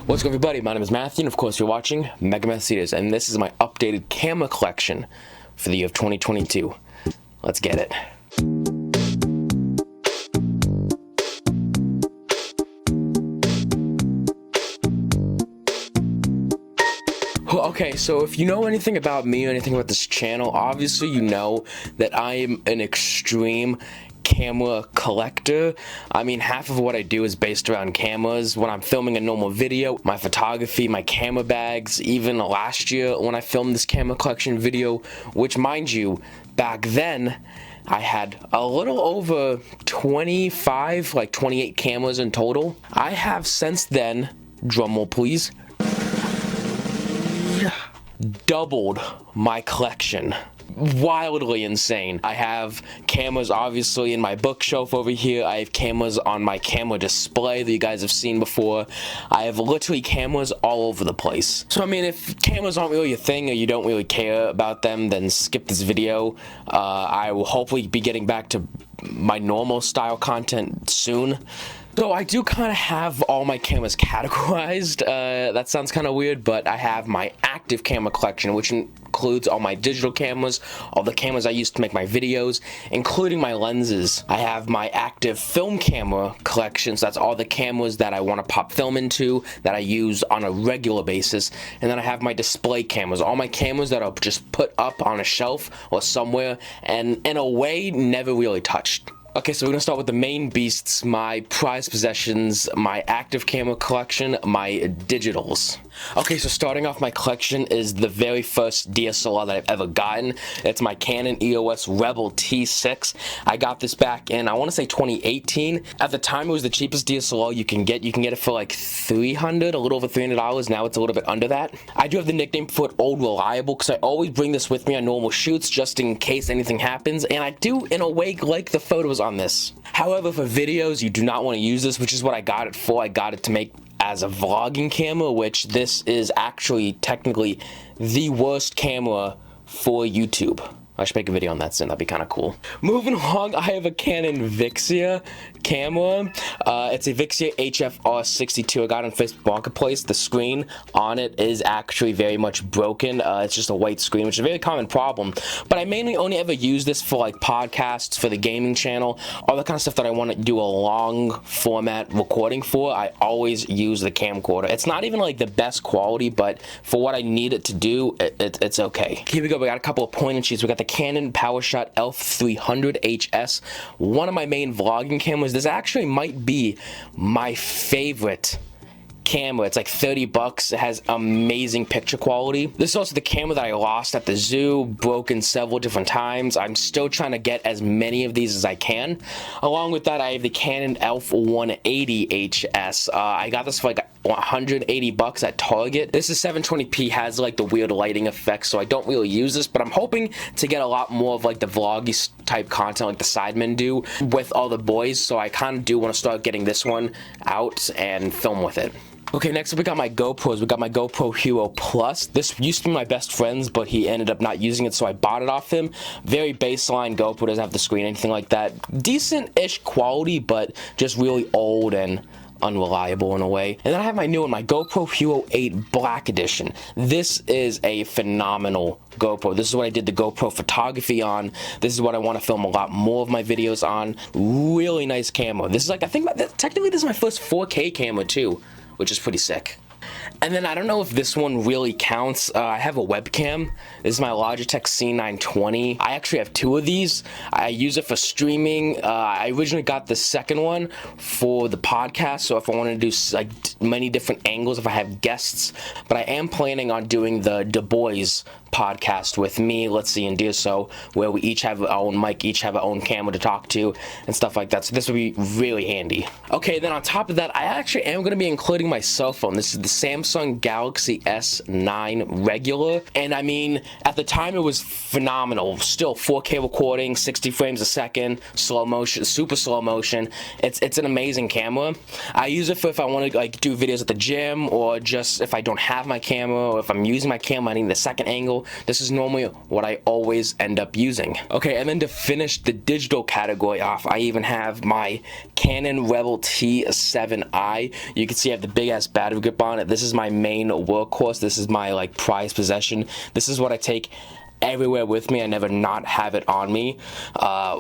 What's up, everybody? My name is Matthew, and of course you're watching Mega Mercedes, and this is my updated camera collection for the year of 2022. Let's get it. Okay, so if you know anything about me or anything about this channel, obviously you know that I am an extreme camera collector. I mean, half of what I do is based around cameras. When I'm filming a normal video, my photography, my camera bags, even last year when I filmed this camera collection video, which, mind you, back then I had a little over 25, like 28 cameras in total. I have since then, drumroll please, doubled my collection. Wildly insane. I have cameras obviously in my bookshelf over here. I have cameras on my camera display that you guys have seen before. I have literally cameras all over the place. So I mean, if cameras aren't really your thing or you don't really care about them, then skip this video. I will hopefully be getting back to my normal style content soon. So I do kind of have all my cameras categorized. That sounds kind of weird, but I have my active camera collection, which includes all my digital cameras, all the cameras I use to make my videos, including my lenses. I have my active film camera collection, so that's all the cameras that I want to pop film into, that I use on a regular basis. And then I have my display cameras, all my cameras that are just put up on a shelf or somewhere, and in a way, never really touched. Okay, so we're gonna start with the main beasts, my prized possessions, my active camera collection, my digitals. Okay, so starting off my collection is the very first DSLR that I've ever gotten. It's my Canon EOS Rebel T6. I got this back in, I wanna say 2018. At the time, it was the cheapest DSLR you can get. You can get it for like $300, a little over $300. Now it's a little bit under that. I do have the nickname for it Old Reliable because I always bring this with me on normal shoots just in case anything happens. And I do, in a way, like the photos on this. However, for videos, you do not want to use this, which is what I got it for. I got it to make as a vlogging camera, which this is actually technically the worst camera for YouTube. I should make a video on that soon. That'd be kind of cool. Moving along, I have a Canon Vixia camera. It's a Vixia HFR62. I got it on Facebook Marketplace. The screen on it is actually very much broken. It's just a white screen, which is a very common problem. But I mainly only ever use this for like podcasts, for the gaming channel, all the kind of stuff that I want to do a long format recording for. I always use the camcorder. It's not even like the best quality, but for what I need it to do, it's okay. Here we go. We got a couple of point and shoots. We got the Canon PowerShot ELPH 300 HS, one of my main vlogging cameras. This actually might be my favorite camera. It's like $30. It has amazing picture quality. This is also the camera that I lost at the zoo, broken several different times. I'm still trying to get as many of these as I can. Along with that, I have the Canon ELPH 180 HS. I got this for like $180 at Target. This is 720p, has like the weird lighting effects, so I don't really use this, but I'm hoping to get a lot more of like the vloggy type content like the Sidemen do with all the boys, so I kind of do want to start getting this one out and film with it. Okay, next up we got my GoPros. We got my GoPro Hero Plus. This used to be my best friend's, but he ended up not using it, so I bought it off him. Very baseline GoPro, doesn't have the screen, anything like that. Decent-ish quality, but just really old and unreliable in a way. And then I have my new one, my GoPro Hero 8 Black Edition. This is a phenomenal GoPro. This is what I did the GoPro photography on. This is what I want to film a lot more of my videos on. Really nice camera. This is like, I think technically this is my first 4K camera too, which is pretty sick. And then I don't know if this one really counts. I have a webcam. This is my Logitech C920. I actually have two of these. I use it for streaming. I originally got the second one for the podcast, so if I want to do like many different angles, if I have guests. But I am planning on doing the Du Bois podcast with me, Let's See, and Dearso, where we each have our own mic, each have our own camera to talk to, and stuff like that. So this would be really handy. Okay, then on top of that, I actually am going to be including my cell phone. This is the Samsung Galaxy S9 regular, and I mean, at the time it was phenomenal. Still 4K recording, 60 frames a second, slow motion, super slow motion. It's an amazing camera. I use it for if I want to like do videos at the gym, or just if I don't have my camera, or if I'm using my camera, I need the second angle. this is normally what I always end up using. Okay, and then to finish the digital category off, I even have my Canon Rebel T7i. You can see I have the big ass battery grip on it. This is my main workhorse. This is my like prized possession. This is what I take everywhere with me. I never not have it on me.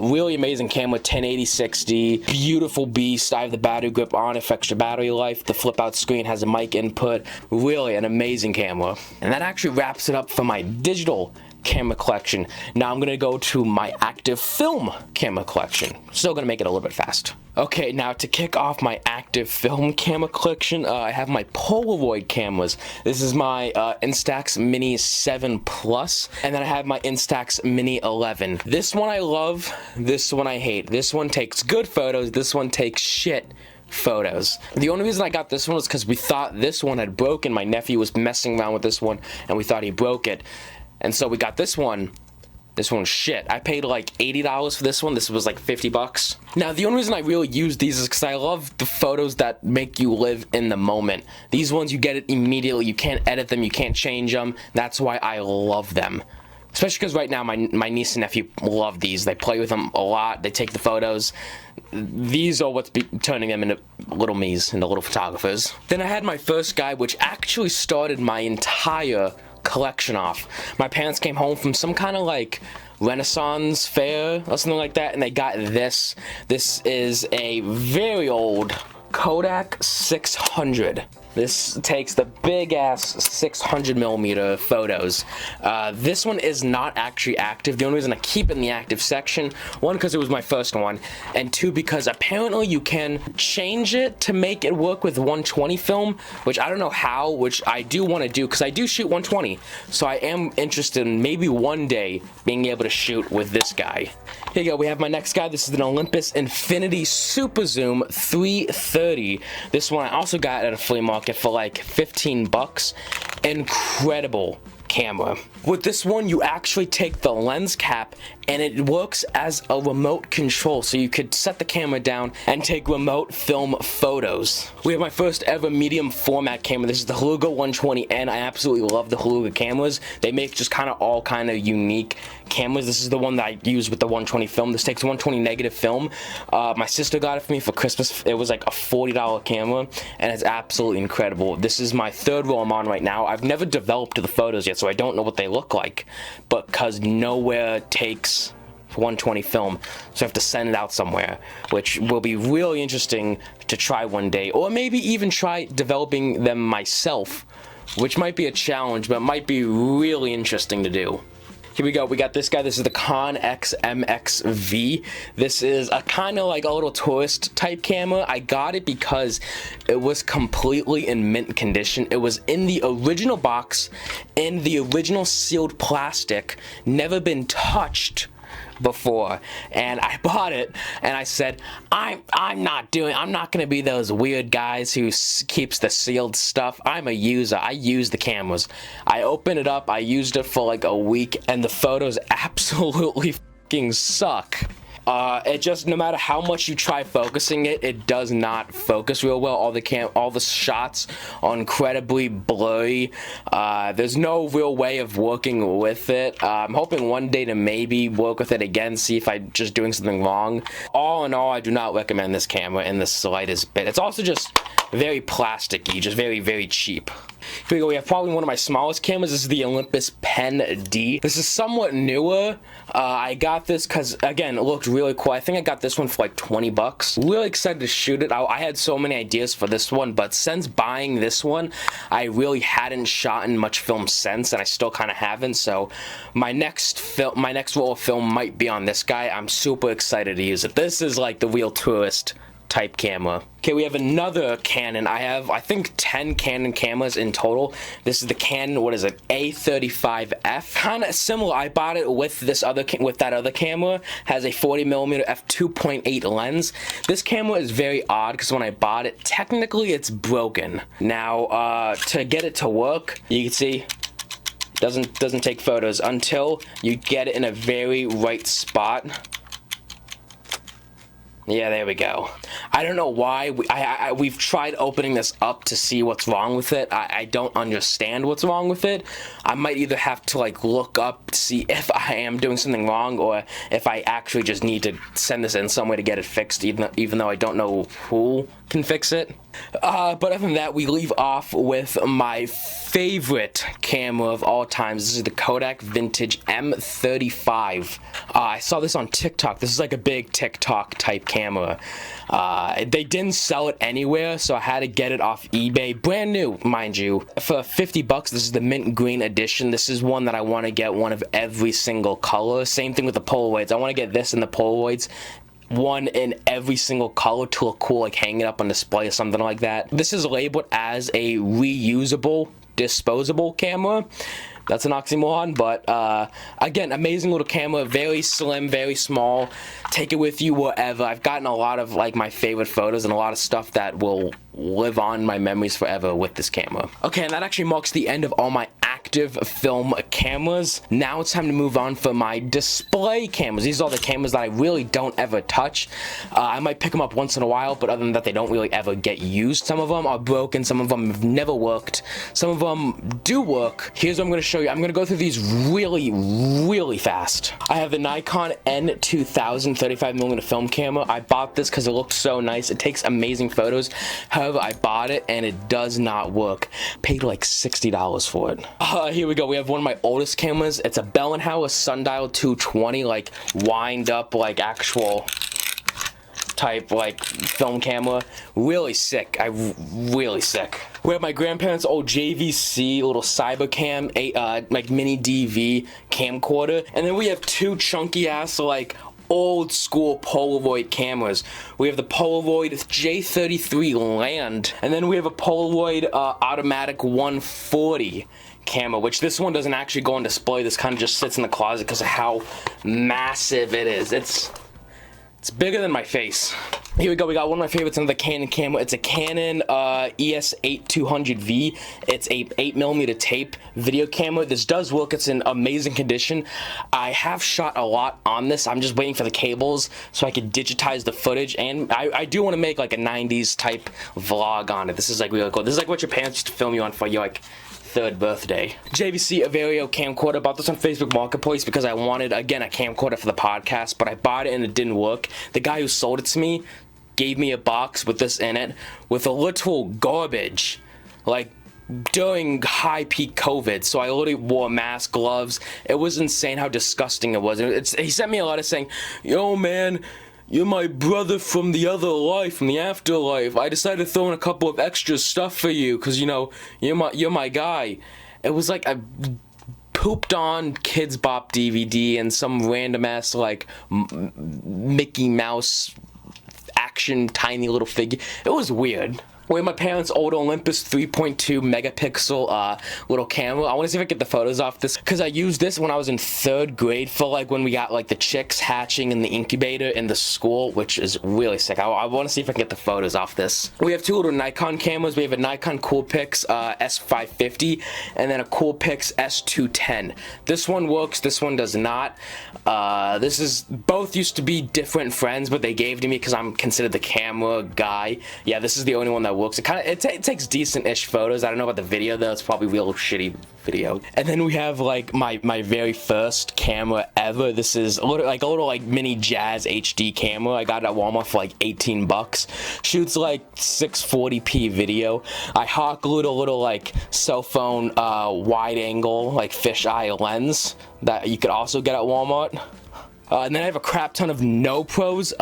Really amazing camera, 1080-60, beautiful beast. I have the battery grip on it for extra battery life. The flip out screen has a mic input. Really an amazing camera. And that actually wraps it up for my digital camera collection. Now I'm gonna go to my active film camera collection. Still gonna make it a little bit fast. Okay, now to kick off my active film camera collection, I have my Polaroid cameras. This is my Instax Mini 7 Plus, and then I have my Instax Mini 11. This one I love, this one I hate. This one takes good photos, this one takes shit photos. The only reason I got this one was because we thought this one had broken. My nephew was messing around with this one, and we thought he broke it. And so we got this one. This one's shit. I paid like $80 for this one. This was like 50 bucks. Now, the only reason I really use these is because I love the photos that make you live in the moment. These ones, you get it immediately. You can't edit them. You can't change them. That's why I love them. Especially because right now my niece and nephew love these. They play with them a lot. They take the photos. These are what's turning them into little me's, into little photographers. Then I had my first guy, which actually started my entire collection off. My parents came home from some kind of like Renaissance fair or something like that, and they got this. This is a very old Kodak 600. This takes the big ass 600mm photos. This one is not actually active. The only reason I keep it in the active section, one, because it was my first one, and two, because apparently you can change it to make it work with 120 film, which I don't know how, which I do want to do because I do shoot 120. So I am interested in maybe one day being able to shoot with this guy. Here you go, we have my next guy. This is an Olympus Infinity Super Zoom 330. This one I also got at a flea market for like 15 bucks. Incredible camera. With this one, you actually take the lens cap and it works as a remote control, so you could set the camera down and take remote film photos. We have my first ever medium format camera. This is the Haluga 120N. I absolutely love the Haluga cameras. They make just kind of all kind of unique cameras. This is the one that I use with the 120 film. This takes 120 negative film. My sister got it for me for Christmas. It was like a $40 camera, and it's absolutely incredible. This is my third roll I'm on right now. I've never developed the photos yet, so I don't know what they look like, but because nowhere takes 120 film, so I have to send it out somewhere, which will be really interesting to try one day, or maybe even try developing them myself, which might be a challenge, but might be really interesting to do. Here we go, we got this guy. This is the Connex MX-V. This is a kind of like a little tourist type camera. I got it because it was completely in mint condition. It was in the original box, in the original sealed plastic, never been touched before, and I bought it and I said I'm not gonna be those weird guys who keeps the sealed stuff. I'm a user. I use the cameras. I opened it up, I used it for like a week, and the photos absolutely fucking suck. It just, no matter how much you try focusing it, it does not focus real well. All the shots are incredibly blurry. There's no real way of working with it. I'm hoping one day to maybe work with it again, see if I'm just doing something wrong. All in all, I do not recommend this camera in the slightest bit. It's also just very plasticky, just very, very cheap. Here we go, we have probably one of my smallest cameras. This is the Olympus Pen D. This is somewhat newer. I got this because, again, it looked really cool. I think I got this one for like 20 bucks. Really excited to shoot it. I had so many ideas for this one, but since buying this one, I really hadn't shot in much film since, and I still kind of haven't. So my next roll of film might be on this guy. I'm super excited to use it. This is like the real tourist type camera. Okay, we have another Canon. I have, I think, 10 Canon cameras in total. This is the Canon, what is it, A35F. Kind of similar. I bought it with that other camera. Has a 40mm f2.8 lens. This camera is very odd because when I bought it, technically it's broken. Now, to get it to work, you can see doesn't take photos until you get it in a very right spot. Yeah, there we go. I don't know why. We've tried opening this up to see what's wrong with it. I don't understand what's wrong with it. I might either have to like look up to see if I am doing something wrong, or if I actually just need to send this in some way to get it fixed, even though I don't know who can fix it. But other than that, we leave off with my favorite camera of all times. This is the Kodak Vintage M35. I saw this on TikTok. This is like a big TikTok type camera. They didn't sell it anywhere, so I had to get it off eBay. Brand new, mind you. For 50 bucks, this is the mint green edition. This is one that I want to get one of every single color. Same thing with the Polaroids. I want to get this in the Polaroids. One in every single color to look cool, like hang it up on display or something like that. This is labeled as a reusable, disposable camera. That's an oxymoron, but again, amazing little camera, very slim, very small. Take it with you wherever. I've gotten a lot of like my favorite photos and a lot of stuff that will live on my memories forever with this camera. Okay, and that actually marks the end of all my active film cameras. Now it's time to move on for my display cameras. These are the cameras that I really don't ever touch. I might pick them up once in a while, but other than that, they don't really ever get used. Some of them are broken, some of them have never worked, some of them do work. Here's what I'm going to show you. I'm going to go through these really fast. I have the Nikon N2000 35mm film camera. I bought this because it looked so nice. It takes amazing photos. However, I bought it and it does not work. Paid like $60 for it. Here we go. We have one of my oldest cameras. It's a Bell & Howell Sundial 220, like wind up, like actual type like film camera. Really sick. Really sick. We have my grandparents' old JVC little Cybercam like mini DV camcorder, and then we have two chunky ass like old school Polaroid cameras. We have the Polaroid J33 Land, and then we have a Polaroid automatic 140 camera, which this one doesn't actually go on display. This kind of just sits in the closet because of how massive it is. It's bigger than my face. Here we go. We got one of my favorites, another Canon camera. It's a Canon ES8200V. It's a 8mm tape video camera. This does work. It's in amazing condition. I have shot a lot on this. I'm just waiting for the cables so I can digitize the footage, and I do want to make like a 90s type vlog on it. This is like really cool. This is like what your parents used to film you on for your like third birthday. JVC Averio camcorder. Bought this on Facebook Marketplace because I wanted, again, a camcorder for the podcast, but I bought it and it didn't work. The guy who sold it to me gave me a box with this in it with a little garbage, like during high peak COVID. So I literally wore a mask, gloves. It was insane how disgusting it was. He sent me a letter saying, "Yo man, you're my brother from the other life, from the afterlife. I decided to throw in a couple of extra stuff for you because, you know, you're my guy." It was like a pooped on Kids Bop DVD and some random ass like Mickey Mouse action tiny little figure. It was weird. We have my parents' old Olympus 3.2 megapixel little camera. I want to see if I can get the photos off this, because I used this when I was in 3rd grade for like when we got like the chicks hatching in the incubator in the school, which is really sick. I want to see if I can get the photos off this. We have two little Nikon cameras. We have a Nikon Coolpix S550 and then a Coolpix S210. This one works, this one does not. Both used to be different friends, but they gave to me because I'm considered the camera guy. Yeah, this is the only one that works. It takes decent-ish photos. I don't know about the video though. It's probably real shitty video. And then we have like my very first camera ever. This is a little like mini Jazz HD camera. I got it at Walmart for like 18 bucks. Shoots like 640p video. I hot glued a little like cell phone wide angle like fisheye lens that you could also get at Walmart. And then I have a crap ton of knockoff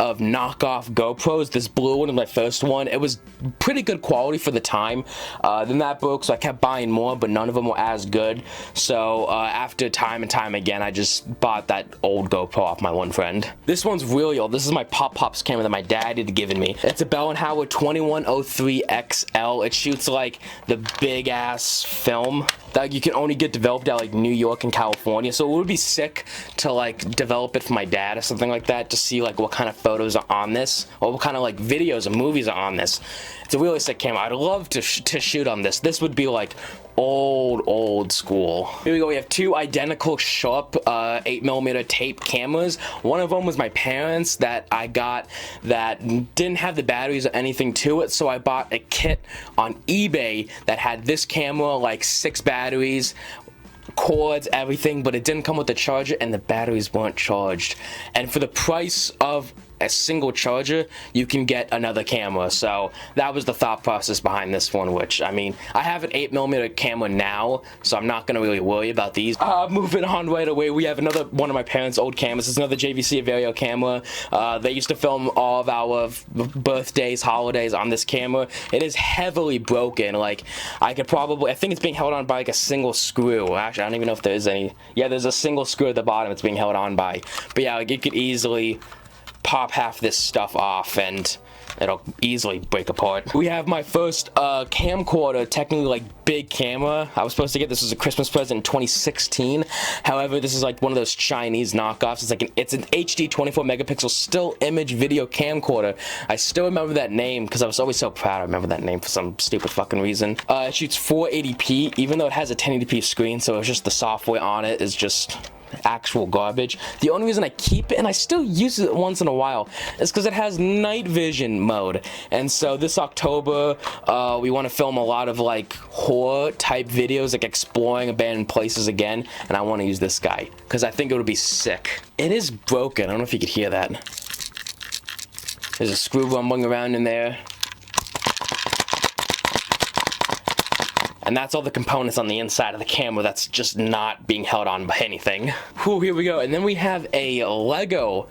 GoPros. This blue one is my first one. It was pretty good quality for the time. Then that broke, so I kept buying more, but none of them were as good. So after time and time again, I just bought that old GoPro off my one friend. This one's really old. This is my Pop-Pops camera that my dad had given me. It's a Bell & Howell 2103 XL. It shoots like the big ass film that you can only get developed at like New York and California. So it would be sick to like develop it for my dad or something like that to see like what kind of photos are on this, or what kind of like videos or movies are on this. It's a really sick camera. I'd love to shoot on this. This would be like old school. Here we go. We have two identical Sharp 8mm tape cameras. One of them was my parents that I got that didn't have the batteries or anything to it, so I bought a kit on eBay that had this camera, like 6 batteries, cords, everything, but it didn't come with the charger and the batteries weren't charged. And for the price of a single charger, you can get another camera. So that was the thought process behind this one, which, I mean, I have an 8mm camera now, so I'm not gonna really worry about these. Moving on right away, we have another one of my parents' old cameras. It's another JVC Aveiro camera. They used to film all of our birthdays, holidays on this camera. It is heavily broken. Like, I think it's being held on by like a single screw. Actually, I don't even know if there is any. Yeah, there's a single screw at the bottom it's being held on by. But yeah, like, it could easily pop half this stuff off and it'll easily break apart. We have my first camcorder, technically like big camera. I was supposed to get this as a Christmas present in 2016. However, this is like one of those Chinese knockoffs. It's an HD 24 megapixel still image video camcorder. I still remember that name because I was always so proud I remember that name for some stupid fucking reason. It shoots 480p, even though it has a 1080p screen, so it's just the software on it is just actual garbage. The only reason I keep it, and I still use it once in a while, is because it has night vision mode. And so this October, we want to film a lot of like horror type videos, like exploring abandoned places again, and I want to use this guy because I think it would be sick. It is broken. I don't know if you could hear that. There's a screw rumbling around in there. And that's all the components on the inside of the camera that's just not being held on by anything. Whew, here we go. And then we have a Lego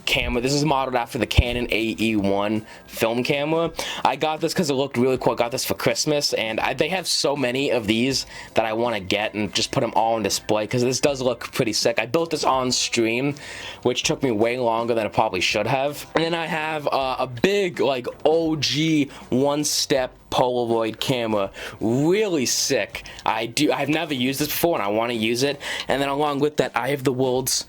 camera. This is modeled after the Canon AE1 film camera. I got this because it looked really cool. I got this for Christmas, and they have so many of these that I want to get and just put them all on display because this does look pretty sick. I built this on stream, which took me way longer than it probably should have. And then I have a big, like, OG one-step Polaroid camera. Really sick. I've never used this before, and I want to use it. And then along with that, I have the world's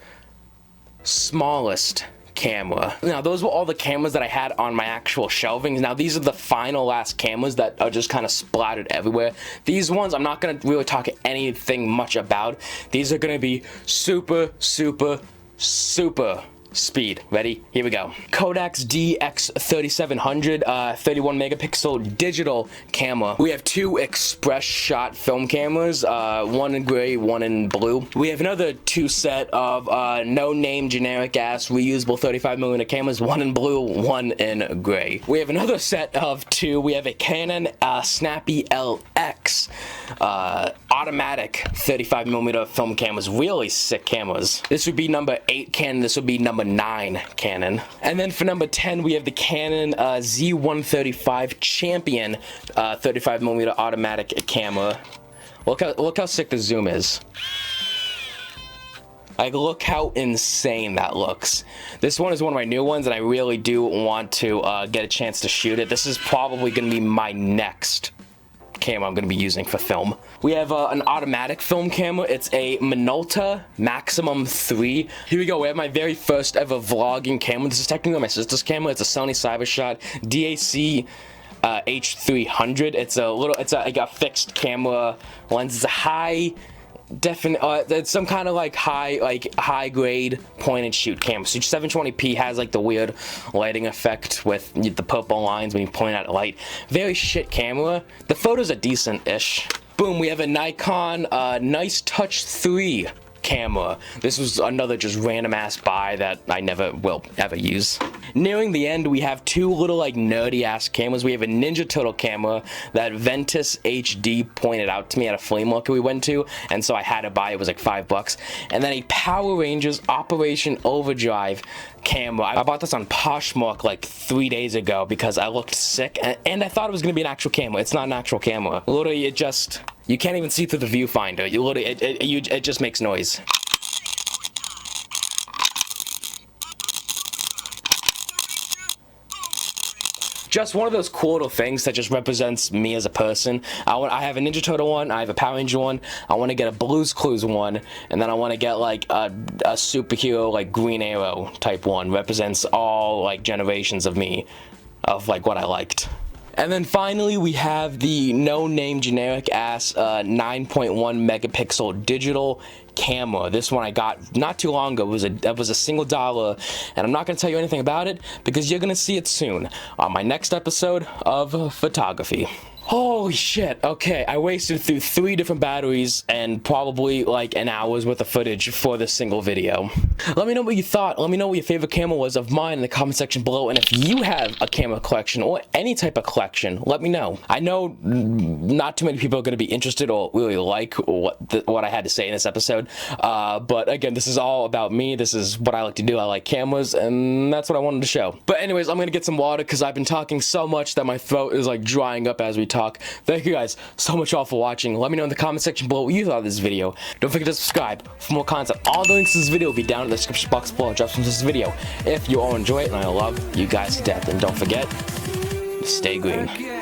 smallest camera. Now, those were all the cameras that I had on my actual shelving. Now, these are the final last cameras that are just kind of splattered everywhere. These ones, I'm not going to really talk anything much about. These are going to be super speed. Ready? Here we go. Kodak's DX3700 31 megapixel digital camera. We have two express shot film cameras, one in gray, one in blue. We have another two set of no name generic ass reusable 35mm cameras, one in blue, one in gray. We have another set of two. We have a Canon Snappy LX automatic 35mm film cameras. Really sick cameras. This would be number 8 Canon. This would be number 9 Canon. And then for number 10, we have the Canon Z135 Champion 35mm automatic camera. Look how sick the zoom is. Like, look how insane that looks. This one is one of my new ones, and I really do want to get a chance to shoot it. This is probably going to be my next camera I'm going to be using for film. We have an automatic film camera. It's a Minolta Maximum 3. Here we go. We have my very first ever vlogging camera. This is technically my sister's camera. It's a Sony Cybershot DAC H300. It's like a fixed camera lens. It's a high it's some kind of like high grade point and shoot camera. So 720p has like the weird lighting effect with the purple lines when you point out light. Very shit camera. The photos are decent-ish. Boom, we have a Nikon Nice Touch 3 camera. This was another just random ass buy that I never will ever use. Nearing the end, we have two little like nerdy ass cameras. We have a Ninja Turtle camera that Ventus HD pointed out to me at a flea market we went to, and so I had to buy it. It was like $5. And then a Power Rangers Operation Overdrive camera. I bought this on Poshmark like 3 days ago because I looked sick, and I thought it was gonna be an actual camera. It's not an actual camera. Literally, you can't even see through the viewfinder. It just makes noise. just one of those cool little things that just represents me as a person. I have a Ninja Turtle one, I have a Power Ranger one, I want to get a Blue's Clues one, and then I want to get like a superhero like Green Arrow type one. Represents all like generations of me, of like what I liked. And then finally, we have the no-name generic-ass 9.1 megapixel digital camera. This one I got not too long ago. It was a single $1, and I'm not going to tell you anything about it because you're going to see it soon on my next episode of photography. Holy shit, okay, I wasted through 3 different batteries and probably like an hour's worth of footage for this single video. Let me know what you thought. Let me know what your favorite camera was of mine in the comment section below, and if you have a camera collection or any type of collection, let me know. I know not too many people are going to be interested or really like what I had to say in this episode, but again, this is all about me. This is what I like to do. I like cameras, and that's what I wanted to show. But anyways, I'm going to get some water because I've been talking so much that my throat is like drying up as we talk. Thank you guys so much all for watching. Let me know in the comment section below what you thought of this video. Don't forget to subscribe for more content. All the links to this video will be down in the description box below. Drops from this video if you all enjoy it, and I love you guys to death. And don't forget, stay green.